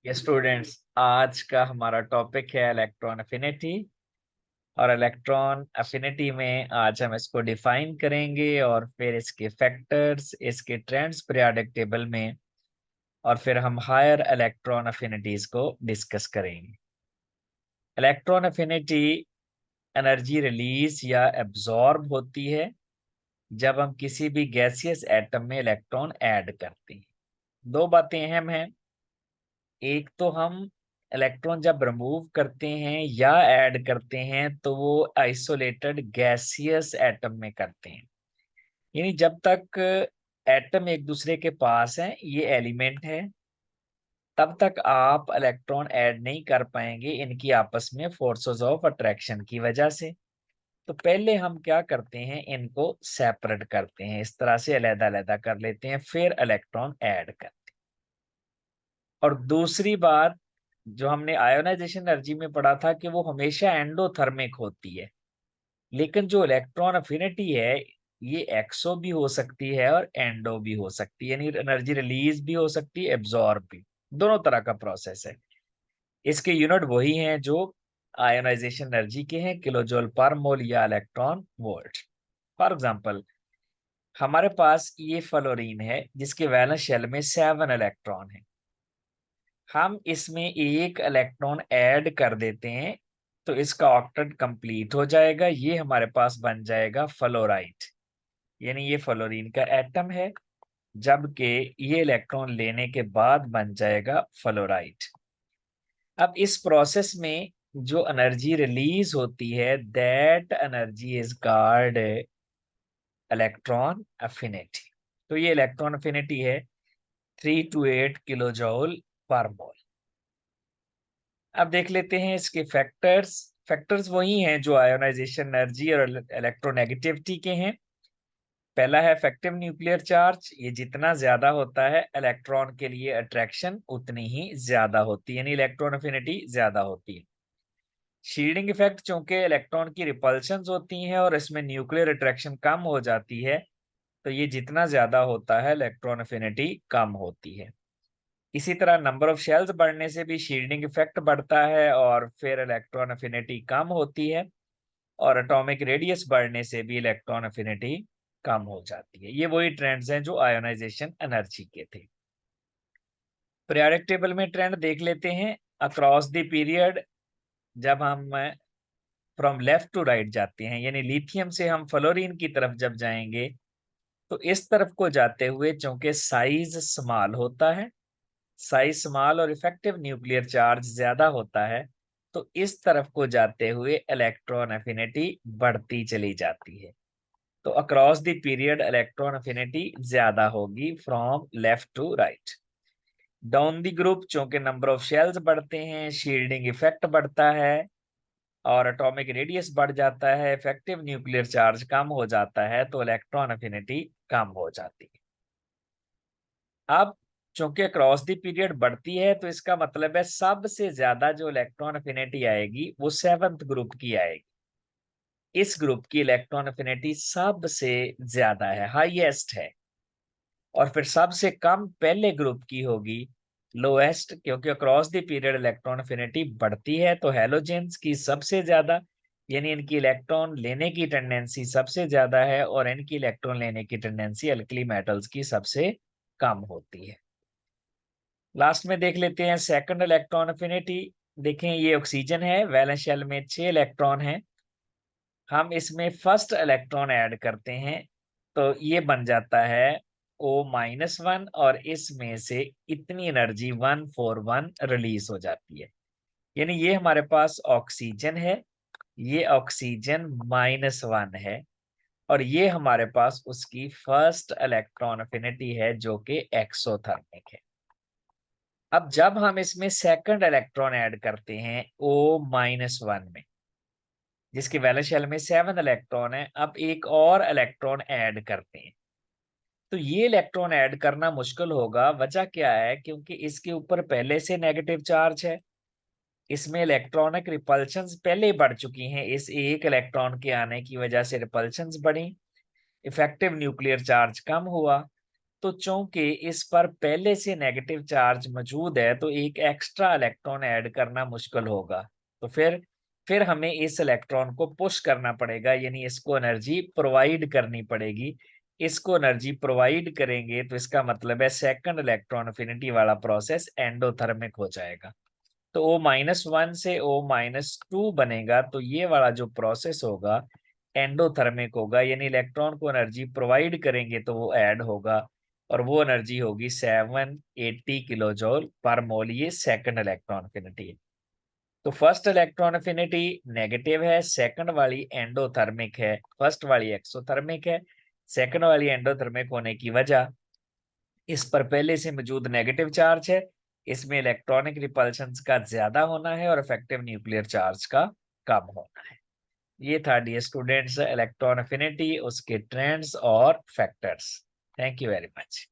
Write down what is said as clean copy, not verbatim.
ये स्टूडेंट्स, आज का हमारा टॉपिक है इलेक्ट्रॉन अफिनिटी। और इलेक्ट्रॉन अफिनिटी में आज हम इसको डिफाइन करेंगे और फिर इसके फैक्टर्स, इसके ट्रेंड्स पीरियोडिक टेबल में, और फिर हम हायर इलेक्ट्रॉन अफिनिटीज को डिस्कस करेंगे। इलेक्ट्रॉन अफिनिटी एनर्जी रिलीज या एब्जॉर्ब होती है जब हम किसी भी गैसियस एटम में इलेक्ट्रॉन ऐड करते हैं। दो बातें अहम हैं। एक तो हम इलेक्ट्रॉन जब रिमूव करते हैं या ऐड करते हैं तो वो आइसोलेटेड गैसियस एटम में करते हैं। यानी जब तक एटम एक दूसरे के पास है, ये एलिमेंट है, तब तक आप इलेक्ट्रॉन ऐड नहीं कर पाएंगे इनकी आपस में फोर्सेस ऑफ अट्रैक्शन की वजह से। तो पहले हम क्या करते हैं, इनको सेपरेट करते हैं, इस तरह से अलग अलग कर लेते हैं, फिर इलेक्ट्रॉन ऐड करते हैं। और दूसरी बात, जो हमने आयोनाइजेशन एनर्जी में पढ़ा था कि वो हमेशा एंडोथर्मिक होती है, लेकिन जो इलेक्ट्रॉन अफिनिटी है ये एक्सो भी हो सकती है और एंडो भी हो सकती है, यानी एनर्जी रिलीज भी हो सकती है, एब्जॉर्ब भी। दोनों तरह का प्रोसेस है। इसके यूनिट वही हैं जो आयोनाइजेशन एनर्जी के हैं, किलो जूल पर मोल या इलेक्ट्रॉन वोल्ट। फॉर एग्जाम्पल, हमारे पास ये फ्लोरीन है जिसके वैलेंस शेल में 7 इलेक्ट्रॉन है। हम इसमें एक इलेक्ट्रॉन ऐड कर देते हैं तो इसका ऑक्टेट कंप्लीट हो जाएगा, ये हमारे पास बन जाएगा फ्लोराइड। यानी ये फ्लोरीन का एटम है, जबकि ये इलेक्ट्रॉन लेने के बाद बन जाएगा फ्लोराइड। अब इस प्रोसेस में जो एनर्जी रिलीज होती है, that energy is called electron affinity. तो ये इलेक्ट्रॉन अफिनिटी है 3 to 8 किलो जूल पर मोल। अब देख लेते हैं इसके फैक्टर्स। फैक्टर्स वही हैं जो आयोनाइजेशन एनर्जी और इलेक्ट्रोनेगेटिविटी के हैं। पहला है इफेक्टिव न्यूक्लियर चार्ज। ये जितना ज्यादा होता है इलेक्ट्रॉन के लिए अट्रैक्शन उतनी ही ज्यादा होती है, यानी इलेक्ट्रॉन अफिनिटी ज्यादा होती है। शील्डिंग इफेक्ट, चूंकि इलेक्ट्रॉन की रिपल्शंस होती हैं और इसमें न्यूक्लियर अट्रैक्शन कम हो जाती है, तो ये जितना ज्यादा होता है इलेक्ट्रॉन अफिनिटी कम होती है। इसी तरह नंबर ऑफ शेल्स बढ़ने से भी शील्डिंग इफेक्ट बढ़ता है और फिर इलेक्ट्रॉन अफिनिटी कम होती है। और एटॉमिक रेडियस बढ़ने से भी इलेक्ट्रॉन अफिनिटी कम हो जाती है। ये वही ट्रेंड्स हैं जो आयोनाइजेशन एनर्जी के थे। पीरियोडिक टेबल में ट्रेंड देख लेते हैं। अक्रॉस द पीरियड, जब हम फ्रॉम लेफ्ट टू राइट जाते हैं, यानी लिथियम से हम फ्लोरीन की तरफ जब जाएंगे, तो इस तरफ को जाते हुए चूंकि साइज स्मॉल होता है, साइज स्मॉल और इफेक्टिव न्यूक्लियर चार्ज ज्यादा होता है, तो इस तरफ को जाते हुए इलेक्ट्रॉन अफिनिटी बढ़ती चली जाती है। तो across the period electron affinity ज्यादा होगी from left to right. Down the group, चूंकि नंबर ऑफ शेल्स बढ़ते हैं, शील्डिंग इफेक्ट बढ़ता है और एटॉमिक रेडियस बढ़ जाता है, इफेक्टिव न्यूक्लियर चार्ज कम हो जाता है, तो इलेक्ट्रॉन अफिनिटी कम हो जाती है। अब चूंकि क्रॉस द पीरियड बढ़ती है, तो इसका मतलब है सबसे ज्यादा जो इलेक्ट्रॉन अफिनिटी आएगी वो सेवंथ ग्रुप की आएगी। इस ग्रुप की इलेक्ट्रॉन अफिनिटी सबसे ज्यादा है, हाईएस्ट है। और फिर सबसे कम पहले ग्रुप की होगी, लोएस्ट, क्योंकि across the period electron affinity बढ़ती है तो हैलोजेंस की सबसे ज्यादा, यानी इनकी इलेक्ट्रॉन लेने की टेंडेंसी सबसे ज्यादा है, और इनकी इलेक्ट्रॉन लेने की टेंडेंसी अल्कली मेटल्स की सबसे कम होती है। लास्ट में देख लेते हैं सेकंड इलेक्ट्रॉन अफिनिटी। देखें, ये ऑक्सीजन है, वैलेंस शेल में 6 इलेक्ट्रॉन हैं। हम इसमें फर्स्ट इलेक्ट्रॉन ऐड करते हैं तो ये बन जाता है O-1, और इसमें से इतनी एनर्जी 141 रिलीज हो जाती है। यानी ये हमारे पास ऑक्सीजन है, ये ऑक्सीजन -1 है, और ये हमारे पास उसकी फर्स्ट इलेक्ट्रॉन अफिनिटी है जो कि एक्सोथर्मिक है। अब जब हम इसमें सेकंड इलेक्ट्रॉन ऐड करते हैं O-1 में, जिसके वैलेंस शेल में 7 इलेक्ट्रॉन है, अब एक और इलेक्ट्रॉन ऐड करते हैं, तो ये इलेक्ट्रॉन ऐड करना मुश्किल होगा। वजह क्या है? क्योंकि इसके ऊपर पहले से नेगेटिव चार्ज है, इसमें इलेक्ट्रॉनिक रिपल्शंस पहले ही बढ़ चुकी हैं, इस एक इलेक्ट्रॉन के आने की वजह से रिपल्शंस बढ़ी, इफेक्टिव न्यूक्लियर चार्ज कम हुआ। तो चूंकि इस पर पहले से नेगेटिव चार्ज मौजूद है तो एक एक्स्ट्रा इलेक्ट्रॉन ऐड करना मुश्किल होगा। तो फिर हमें इस इलेक्ट्रॉन को पुश करना पड़ेगा, यानी इसको एनर्जी प्रोवाइड करनी पड़ेगी। इसको एनर्जी प्रोवाइड करेंगे तो इसका मतलब है सेकंड इलेक्ट्रॉन अफिनिटी वाला प्रोसेस एंडोथर्मिक हो जाएगा। तो O-1 से O-2 बनेगा, तो ये वाला जो प्रोसेस होगा एंडोथर्मिक होगा, यानी इलेक्ट्रॉन को एनर्जी प्रोवाइड करेंगे तो वो ऐड होगा, और वो एनर्जी होगी 780 किलो जूल पर मोल। ये सेकंड इलेक्ट्रॉन अफिनिटी है। तो फर्स्ट इलेक्ट्रॉन अफिनिटी नेगेटिव है, सेकंड वाली एंडोथर्मिक है, फर्स्ट वाली एक्सोथर्मिक है। सेकंड वाली एंडोथर्मिक होने की वजह, इस पर पहले से मौजूद नेगेटिव चार्ज है, इसमें इलेक्ट्रॉनिक रिपल्शन का ज्यादा होना है और इफेक्टिव न्यूक्लियर चार्ज का कम होना है। ये था डियर स्टूडेंट्स इलेक्ट्रॉन अफिनिटी, उसके ट्रेंड्स और factors. Thank you very much.